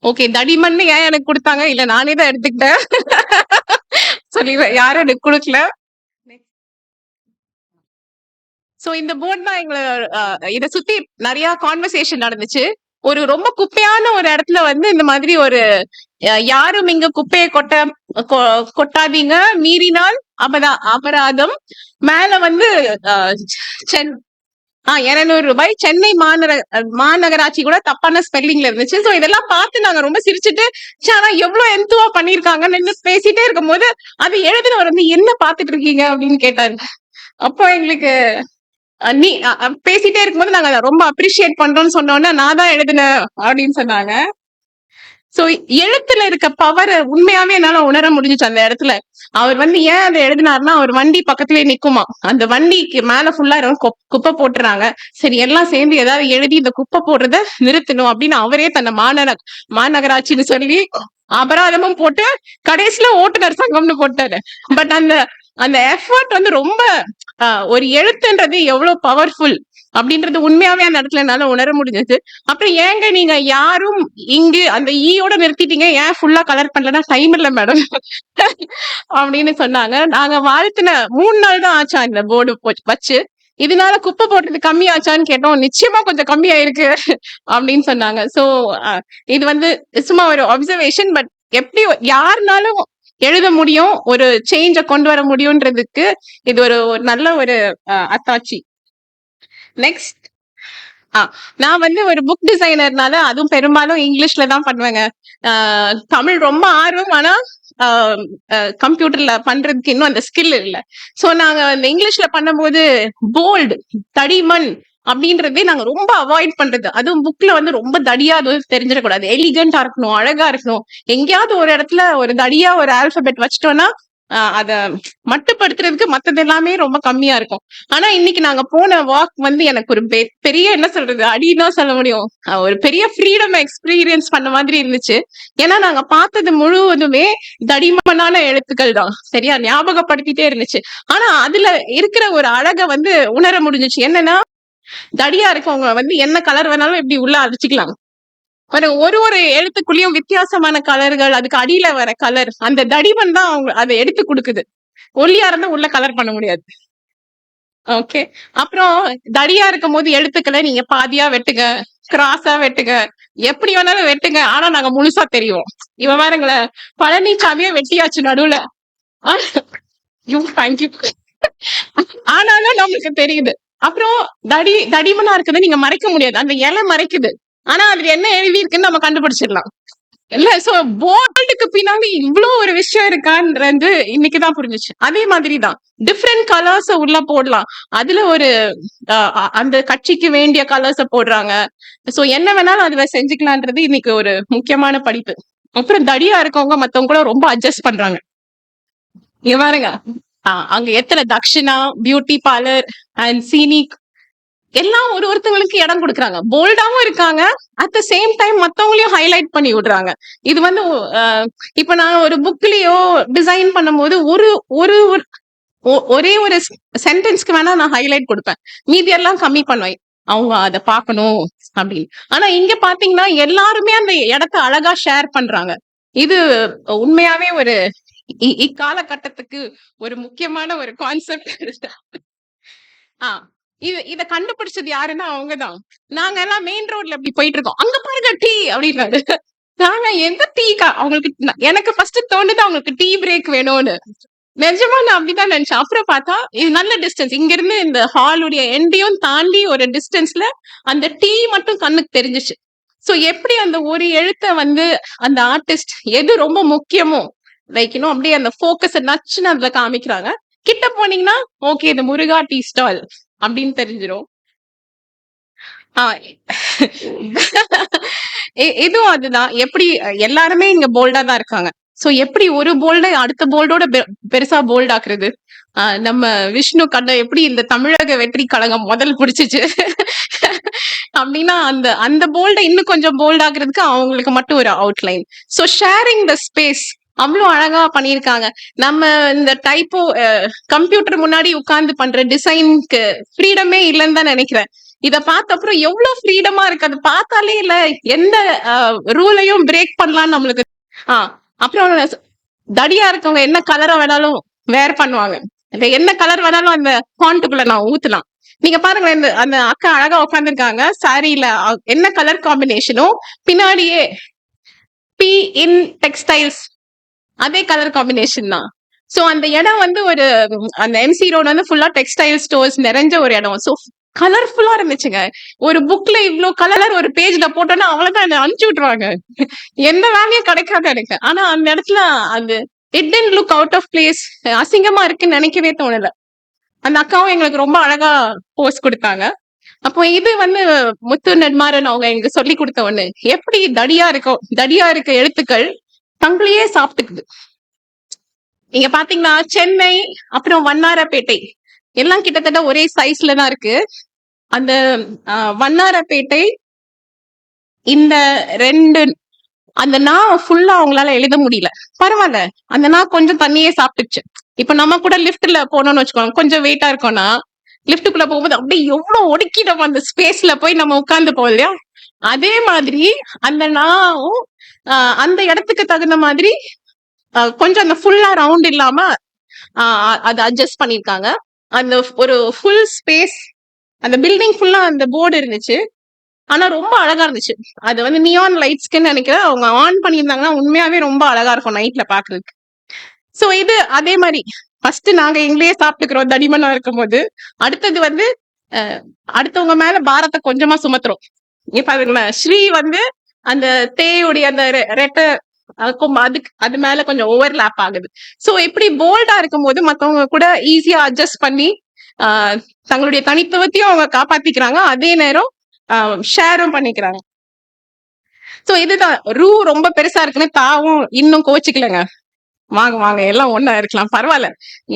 Okay. தடிமன்னு ஏன் எனக்கு குடுத்தாங்க? இல்ல நானே தான் எடுத்துக்கிட்டேன். சொல்லிருவேன். யாரும் எனக்கு குடுக்கல. சோ இந்த போர்ட் தான் எங்கள அ இத சுத்தி நெறைய கான்வர்சேஷன் நடந்துச்சு. ஒரு ரொம்ப குப்பையான ஒரு இடத்துல வந்து இந்த மாதிரி ஒரு யாரும் இங்க குப்பைய கொ கொட்டாதீங்க. மீறினால் அபராதம். மேல வந்து அ சென் ரூ. 200 சென்னை மாநகராட்சி கூட தப்பான ஸ்பெல்லிங்ல இருந்துச்சு. சோ இதெல்லாம் பார்த்து நாங்க ரொம்ப சிரிச்சுட்டு, ச்சே ஆனா எவ்ளோ என்துவா பண்ணியிருக்காங்கன்னு நின்னு பேசிட்டே இருக்கும்போது, அது எழுதினவர் வந்து என்ன பார்த்துட்டு இருக்கீங்க அப்படின்னு கேட்டாரு. அப்போ எங்களுக்கு நீ பேசிட்டே இருக்கும்போது நாங்க அத ரொம்ப அப்ரிஷியேட் பண்றோம்னு சொன்னோனே, நான் தான் எழுதினேன் அப்படின்னு சொன்னாங்க. சோ எழுத்துல இருக்க பவர உண்மையாவே என்னால உணர முடிஞ்சுச்சு அந்த இடத்துல. அவர் வந்து ஏன் அத எழுதினாருன்னா, அவர் வண்டி பக்கத்திலேயே நிக்குமாம். அந்த வண்டிக்கு மேல ஃபுல்லா குப்பை போட்டுறாங்க. சரி எல்லாம் சேர்ந்து ஏதாவது எழுதி இந்த குப்பை போடுறத நிறுத்தணும் அப்படின்னு அவரே தன்னை மாநகராட்சின்னு சொல்லி அபராதமும் போட்டு கடைசியில ஓட்டுநர் சங்கம்னு போட்டாரு. பட் அந்த அந்த எஃபர்ட் வந்து ரொம்ப ஒரு எழுத்துன்றது எவ்வளவு பவர்ஃபுல் அப்படின்றது உண்மையாவே அந்த இடத்துல என்னால உணர முடிஞ்சது. அப்புறம் ஏங்க நீங்க யாரும் இங்கு அந்த ஈயோட நிறுத்திட்டீங்க, ஏன் ஃபுல்லா கலர் பண்ணலன்னா டைம் இல்ல மேடம் அப்படின்னு சொன்னாங்க. நாங்க வாழ்த்தின 3 நாள் தான் ஆச்சா இந்த போர்டு வச்சு. இதனால குப்பை போடுறது கம்மியாச்சான்னு கேட்டோம். நிச்சயமா கொஞ்சம் கம்மியாயிருக்கு அப்படின்னு சொன்னாங்க. சோ இது வந்து சும்மா ஒரு அப்சர்வேஷன். பட் எப்படி யாருனாலும் எழுத முடியும், ஒரு சேஞ்ச கொண்டு வர முடியும்ன்றதுக்கு இது ஒரு நல்ல ஒரு அத்தாட்சி. நெக்ஸ்ட் நான் வந்து ஒரு புக் டிசைனர்னால அதுவும் பெரும்பாலும் இங்கிலீஷ்ல தான் பண்ணுவேங்க. தமிழ் ரொம்ப ஆர்வம். ஆனா கம்ப்யூட்டர்ல பண்றதுக்கு இன்னும் அந்த ஸ்கில் இல்ல. சோ நாங்க இந்த இங்கிலீஷ்ல பண்ணும்போது போல்டு, தடிமன் அப்படின்றதே நாங்க ரொம்ப அவாய்ட் பண்றது. அதுவும் புக்ல வந்து ரொம்ப தடியா அது தெரிஞ்சிடக்கூடாது. எலிகண்டா இருக்கணும், அழகா இருக்கணும். எங்கேயாவது ஒரு இடத்துல ஒரு தடியா ஒரு ஆல்பபெட் வச்சிட்டோம்னா அத மட்டுப்படுத்துறதுக்கு மத்தது எல்லாமே ரொம்ப கம்மியா இருக்கும். ஆனா இன்னைக்கு நாங்க போன வாக் வந்து எனக்கு ஒரு பெரிய என்ன சொல்றது அடிதான் சொல்ல முடியும். ஒரு பெரிய ஃப்ரீடம் எக்ஸ்பீரியன்ஸ் பண்ண மாதிரி இருந்துச்சு. ஏன்னா நாங்க பார்த்தது முழுவதுமே தடிமனான எழுத்துக்கள் தான். சரியா ஞாபகப்படுத்திட்டே இருந்துச்சு. ஆனா அதுல இருக்கிற ஒரு அழகை வந்து உணர முடிஞ்சுச்சு. என்னன்னா தடியா இருக்கவங்க வந்து என்ன கலர் வேணாலும் எப்படி உள்ள அடிச்சுக்கலாம். ஒரு ஒரு எழுத்துக்குள்ளேயும் வித்தியாசமான கலர்கள், அதுக்கு அடியில வர கலர், அந்த தடிமன் தான் அவங்க அதை எடுத்து கொடுக்குது. ஒல்லியா இருந்தா உள்ள கலர் பண்ண முடியாது. ஓகே. அப்புறம் தடியா இருக்கும்போது எழுத்துக்களை நீங்க பாதியா வெட்டுங்க, கிராஸா வெட்டுங்க, எப்படி வேணாலும் வெட்டுங்க. ஆனா நாங்க முழுசா தெரியும். இவன் வேறங்களேன் பழனிசாமியே வெட்டியாச்சு நடுவுல. தேங்க்யூ. ஆனாலும் நம்மளுக்கு தெரியுது. அப்புறம் தடிமனா இருக்குது நீங்க மறைக்க முடியாது. அந்த இலை மறைக்குது. ஆனா அதுல என்ன எழுதி இருக்குன்னு நம்ம கண்டுபிடிச்சிடலாம். இல்ல சோ போல்டுக்கு பின்னாடி இவ்ளோ ஒரு விஷயம் இருக்கான்றது இன்னைக்குதான் புரிஞ்சுச்சு. அதே மாதிரிதான் டிஃப்ரெண்ட் கலர்ஸ் உள்ள போடலாம். அதுல ஒரு அந்த கட்சிக்கு வேண்டிய கலர்ஸ போடுறாங்க. சோ என்ன வேணாலும் அதுல செஞ்சுக்கலான்றது இன்னைக்கு ஒரு முக்கியமான படிப்பு. அப்புறம் தடியா இருக்கவங்க மத்தவங்க கூட ரொம்ப அட்ஜஸ்ட் பண்றாங்க. இங்க பாருங்க அங்க எத்தனை தக்ஷிணா, பியூட்டி பார்லர் அண்ட் சீனிக் எல்லாம் ஒருத்தவங்களுக்கு இடம் கொடுக்குறாங்க. போல்டாவும் இருக்காங்க. அட் த சேம் டைம் மத்தவங்களையும் ஹைலைட் பண்ணி விடுறாங்க. இது வந்து இப்ப நான் ஒரு புக்லயோ டிசைன் பண்ணும்போது ஒரு ஒரு ஒரே ஒரு சென்டென்ஸ்க்கு வேணா நான் ஹைலைட் கொடுப்பேன். மீதி எல்லாம் கம்மி பண்ணுவேன். அவங்க அதை பார்க்கணும் அப்படின்னு. ஆனா இங்க பாத்தீங்கன்னா எல்லாருமே அந்த இடத்த அழகா ஷேர் பண்றாங்க. இது உண்மையாவே ஒரு இக்காலகட்டத்துக்கு ஒரு முக்கியமான ஒரு கான்செப்ட். இத கண்டுபிடிச்சது யாருன்னா அவங்கதான். நாங்க எல்லாம் மெயின் ரோட்ல இப்படி போயிட்டு இருக்கோம். அங்க பாருங்க டீ அப்படின்னாரு. நாங்க எந்த டீக்கா அவங்களுக்கு எனக்கு ஃபர்ஸ்ட் தோணுது அவங்களுக்கு டீ பிரேக் வேணும்னு. நிஜமா நான் அப்படிதான் நினைச்சேன். அப்புறம் பார்த்தா இது நல்ல டிஸ்டன்ஸ். இங்க இருந்து இந்த ஹாலுடைய எண்டையும் தாண்டி ஒரு டிஸ்டன்ஸ்ல அந்த டீ மட்டும் கண்ணுக்கு தெரிஞ்சிச்சு. சோ எப்படி அந்த ஒரு எழுத்த வந்து அந்த ஆர்டிஸ்ட் எது ரொம்ப முக்கியமோ லைக் இன்னும் அப்படியே அந்த போக்கஸ் நச்சுன்னு அதுல காமிக்கிறாங்க. கிட்ட போனீங்கன்னா ஓகே இது முருகா டீ ஸ்டால் அப்படின்னு தெரிஞ்சிடும். இதுவும் அதுதான். எப்படி எல்லாருமே இங்க போல்டா தான் இருக்காங்க. சோ எப்படி ஒரு போல்ட அடுத்த போல்டோட பெருசா போல்ட் ஆக்குறது. நம்ம விஷ்ணு கண்ண எப்படி இந்த தமிழக வெற்றி கழகம் முதல் பிடிச்சிச்சு அப்படின்னா அந்த அந்த போல்ட இன்னும் கொஞ்சம் போல்ட் ஆக்குறதுக்கு அவங்களுக்கு மட்டும் ஒரு outline. So sharing the space அவ்வளவு அழகா பண்ணிருக்காங்க. நம்ம இந்த டைப்போ கம்ப்யூட்டர் முன்னாடி உட்கார்ந்து பண்ற டிசைனுக்கு ஃப்ரீடமே இல்லைன்னு தான் நினைக்கிறேன். இத பார்த்த அப்புறம் எவ்வளவு ஃப்ரீடமா இருக்கு. அது பார்த்தாலே இல்ல எந்த ரூலையும் பிரேக் பண்ணலாம்னு நம்மளுக்கு. அப்புறம் தடியா இருக்கவங்க என்ன கலரா வேணாலும் வேர் பண்ணுவாங்க. இல்ல என்ன கலர் வேணாலும் அந்த ஃபாண்ட்டுக்குள்ள நான் ஊத்தலாம். நீங்க பாருங்களேன், இந்த அந்த அக்கா அழகா உட்காந்துருக்காங்க சாரியில. என்ன கலர் காம்பினேஷனும் பின்னாடியே பி இன் டெக்ஸ்டைல்ஸ் அதே கலர் காம்பினேஷன் தான். சோ அந்த இடம் வந்து ஒரு அந்த எம்சி ரோடு வந்து ஃபுல்லா டெக்ஸ்டைல் ஸ்டோர்ஸ் நிறைஞ்ச ஒரு இடம். சோ கலர்ஃபுல்லா இருந்துச்சுங்க. ஒரு புக்ல இவ்ளோ கலர் ஒரு பேஜ்ல போட்டோன்னா அவ்வளவுதான் என்ன அனுப்பிச்சு விட்டுருவாங்க. எந்த வேலையும் கிடைக்காது எனக்கு. ஆனா அந்த இடத்துல அது it tend look out of place. அசிங்கமா இருக்குன்னு நினைக்கவே தோணல. அந்த அக்காவும் எங்களுக்கு ரொம்ப அழகா போஸ்ட் கொடுத்தாங்க. அப்போ இது வந்து முத்து நெடுமாறன் அவங்க எங்களுக்கு சொல்லி கொடுத்த ஒண்ணு. எப்படி தடியா இருக்கும், தடியா இருக்க எழுத்துக்கள் தங்களையே சாப்பிட்டுக்குது. நீங்க பாத்தீங்கன்னா சென்னை அப்புறம் வண்ணாரப்பேட்டை எல்லாம் கிட்டத்தட்ட ஒரே சைஸ்ல தான் இருக்கு. அந்த வண்ணாரப்பேட்டை இந்த ரெண்டு அந்த நான் ஃபுல்லா அவங்களால எழுத முடியல. பரவாயில்ல, அந்த நான் கொஞ்சம் தண்ணியே சாப்பிட்டுச்சு. இப்ப நம்ம கூட லிஃப்ட்ல போனோம்னு வச்சுக்கோங்க, கொஞ்சம் வெயிட்டா இருக்கோம்னா லிஃப்ட்டுக்குள்ள போகும்போது அப்படியே எவ்வளவு ஒடுக்கி நம்ம அந்த ஸ்பேஸ்ல போய் நம்ம உட்கார்ந்து போவோம் இல்லையா? அதே மாதிரி அந்த நாவும் அந்த இடத்துக்கு தகுந்த மாதிரி கொஞ்சம் அந்த ஃபுல்லா ரவுண்ட் இல்லாம அது அட்ஜஸ்ட் பண்ணிருக்காங்க. அந்த ஒரு ஃபுல் ஸ்பேஸ் அந்த பில்டிங் ஃபுல்லா அந்த போர்டு இருந்துச்சு. ஆனா ரொம்ப அழகா இருந்துச்சு. அது வந்து நியான் லைட்ஸ்க்குன்னு நினைக்கிறேன். அவங்க ஆன் பண்ணியிருந்தாங்கன்னா உண்மையாவே ரொம்ப அழகா இருக்கும் நைட்ல பாக்குறதுக்கு. சோ இது அதே மாதிரி ஃபர்ஸ்ட் நாங்க எங்களையே சாப்பிட்டுக்கிறோம் தடிமனா இருக்கும் போது, அடுத்தது வந்து அடுத்தவங்க மேல பாரத்தை கொஞ்சமா சுமத்துறோம். இப்ப அதுங்களேன், ஸ்ரீ வந்து அந்த தேயுடைய அந்த ரெட்டை அதுக்கு அது மேல கொஞ்சம் ஓவர்லாப் ஆகுது. சோ இப்படி போல்டா இருக்கும்போது மத்தவங்க கூட ஈஸியா அட்ஜஸ்ட் பண்ணி தங்களுடைய தனித்துவத்தையும் அவங்க காப்பாத்திக்கிறாங்க, அதே நேரம் ஷேரும் பண்ணிக்கிறாங்க. சோ இதுதான் ரூ ரொம்ப பெருசா இருக்குன்னு தாவும் இன்னும் கோச்சிக்கலங்க. வாங்க வாங்க எல்லாம் ஒண்ணா இருக்கலாம், பரவாயில்ல,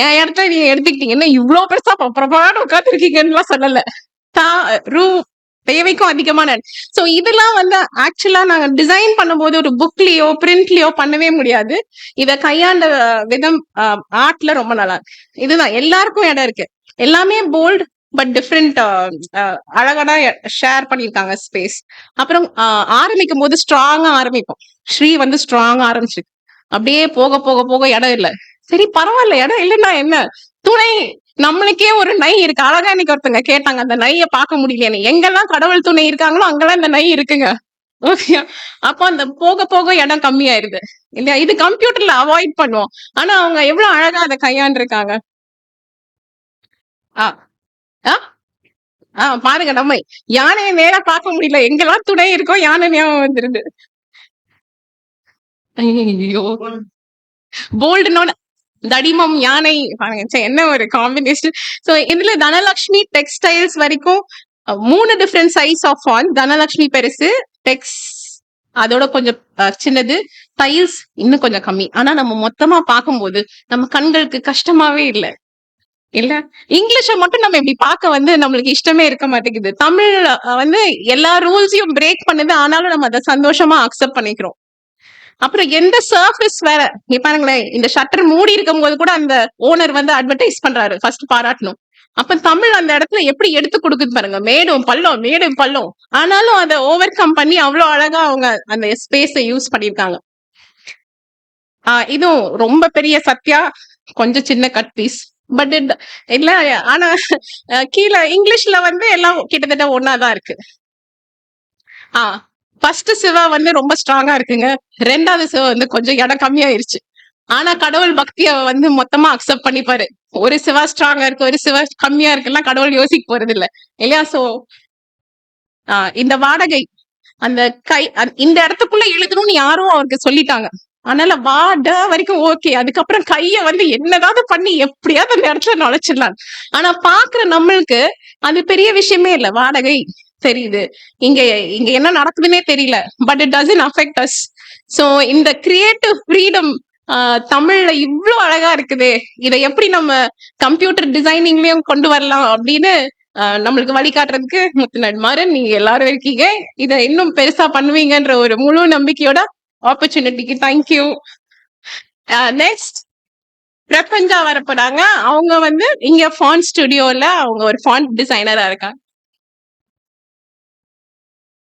என் இடத்துல நீங்க எடுத்துக்கிட்டீங்கன்னா இவ்வளவு பெருசா பிரபாடு உட்காந்துருக்கீங்கன்னு சொல்லல. ரூ தேவைக்கும் அதிகமான. சோ இதெல்லாம் வந்து ஆக்சுவலா நாங்க டிசைன் பண்ணும்போது ஒரு புக்லயோ பிரிண்ட்லயோ பண்ணவே முடியாது. இத கையாண்ட விதம் ஆர்ட்ல ரொம்ப நல்லா இருக்கு. இதுதான் எல்லாருக்கும் இடம் இருக்கு. எல்லாமே போல்ட் பட் டிஃப்ரெண்ட் அழகான ஷேர் பண்ணிருக்காங்க ஸ்பேஸ். அப்புறம் ஆரம்பிக்கும் போது ஸ்ட்ராங்கா ஆரம்பிப்போம். ஸ்ரீ வந்து ஸ்ட்ராங்கா ஆரம்பிச்சிருக்கு. அப்படியே போக போக போக இடம் இல்ல. சரி பரவாயில்ல, இடம் இல்லைன்னா என்ன, துணை நம்மளுக்கே ஒரு நை இருக்கு. அழகா இன்னைக்கு ஒருத்தங்க கேட்டாங்க அந்த நைய பார்க்க முடியல. எங்கெல்லாம் கடவுள் துணை இருக்காங்களோ அங்கெல்லாம் இந்த நை இருக்குங்க. ஓகே, அப்ப அந்த போக போக இடம் கம்மியாயிருது இல்லையா? இது கம்ப்யூட்டர்ல அவாய்ட் பண்ணுவோம். ஆனா அவங்க எவ்வளவு அழகா அதை கையாண்டிருக்காங்க. பாருங்க, நம்ம யானையை நேரா பார்க்க முடியல, எங்கெல்லாம் துணை இருக்கோ யானை ஞாபகம் வந்துருது. ஐயோ, போல்டுனோட தடிமம் யானை பாருங்க, என்ன ஒரு காம்பினேஷன். சோ இதுல தனலட்சுமி டெக்ஸ்டைல்ஸ் வரைக்கும் 3 different size of font. Dhanalakshmi பெருசு, டெக்ஸ் அதோட கொஞ்சம் சின்னது, டைல்ஸ் இன்னும் கொஞ்சம் கம்மி. ஆனா நம்ம மொத்தமா பார்க்கும்போது நம்ம கண்களுக்கு கஷ்டமாவே இல்லை இல்ல. இங்கிலீஷ மட்டும் நம்ம இப்படி பார்க்க வந்து நம்மளுக்கு இஷ்டமே இருக்க மாட்டேங்குது. தமிழ் வந்து எல்லா ரூல்ஸையும் பிரேக் பண்ணுது, ஆனாலும் நம்ம அதை சந்தோஷமா அக்செப்ட் பண்ணிக்கிறோம். அப்புறம் எந்த சர்ஃபேஸ் வேற, நீ பாருங்களேன், இந்த ஷட்டர் மூடி இருக்கும் போது கூட அந்த ஓனர் வந்து அட்வர்டைஸ் பண்றாரு, ஃபர்ஸ்ட் பாராட்டணும். அப்ப தமிழ் அந்த இடத்துல எப்படி எடுத்து கொடுக்குது பாருங்க, மேடும் பள்ளம் மேடும் பள்ளம், ஆனாலும் அதை ஓவர் கம் பண்ணி அவ்வளவு அழகா அவங்க அந்த ஸ்பேஸை யூஸ் பண்ணிருக்காங்க. இதுவும் ரொம்ப பெரிய சத்யா, கொஞ்சம் சின்ன கட் பீஸ். பட் இல்ல, ஆனா கீழே இங்கிலீஷ்ல வந்து எல்லாம் கிட்டத்தட்ட ஒன்னாதான் இருக்கு. ஃபர்ஸ்ட் சிவா வந்து ரொம்ப ஸ்ட்ராங்கா இருக்குங்க. 2வது சிவா வந்து கொஞ்சம் இடம் கம்மியாயிருச்சு. ஆனா கடவுள் பக்திய வந்து மொத்தமா அக்செப்ட் பண்ணிப்பாரு. ஒரு சிவா ஸ்ட்ராங்கா இருக்கு, ஒரு சிவா கம்மியா இருக்குன்னா கடவுள் யோசிக்க போறது இல்ல இல்லையா? சோ இந்த வாடகை அந்த கை இந்த இடத்துக்குள்ள எழுதணும்னு யாரும் அவருக்கு சொல்லிட்டாங்க. அதனால வாட வரைக்கும் ஓகே. அதுக்கப்புறம் கைய வந்து என்னதாவது பண்ணி எப்படியாவது அந்த இடத்துல நுழைச்சிடலாம். ஆனா பாக்குற நம்மளுக்கு அது பெரிய விஷயமே இல்ல. வாடகை தெரியுது, இங்க இங்க என்ன நடக்குதுன்னே தெரியல, but it doesn't affect as. So இந்த கிரியேட்டிவ் ஃப்ரீடம் தமிழ்ல இவ்வளவு அழகா இருக்குது. இதை எப்படி நம்ம கம்ப்யூட்டர் டிசைனிங்லயும் கொண்டு வரலாம் அப்படின்னு நம்மளுக்கு வழிகாட்டுறதுக்கு முத்து நெடுமாறன் நீங்க எல்லாரும் இருக்கீங்க. இதை இன்னும் பெருசா பண்ணுவீங்கன்ற ஒரு முழு நம்பிக்கையோட ஆப்பர்ச்சுனிட்டிக்கு தேங்க்யூ. நெக்ஸ்ட் பிரபஞ்சா வரப்போறாங்க. அவங்க வந்து இங்க ஃபாண்ட் ஸ்டுடியோல அவங்க ஒரு ஃபாண்ட் டிசைனரா இருக்காங்க.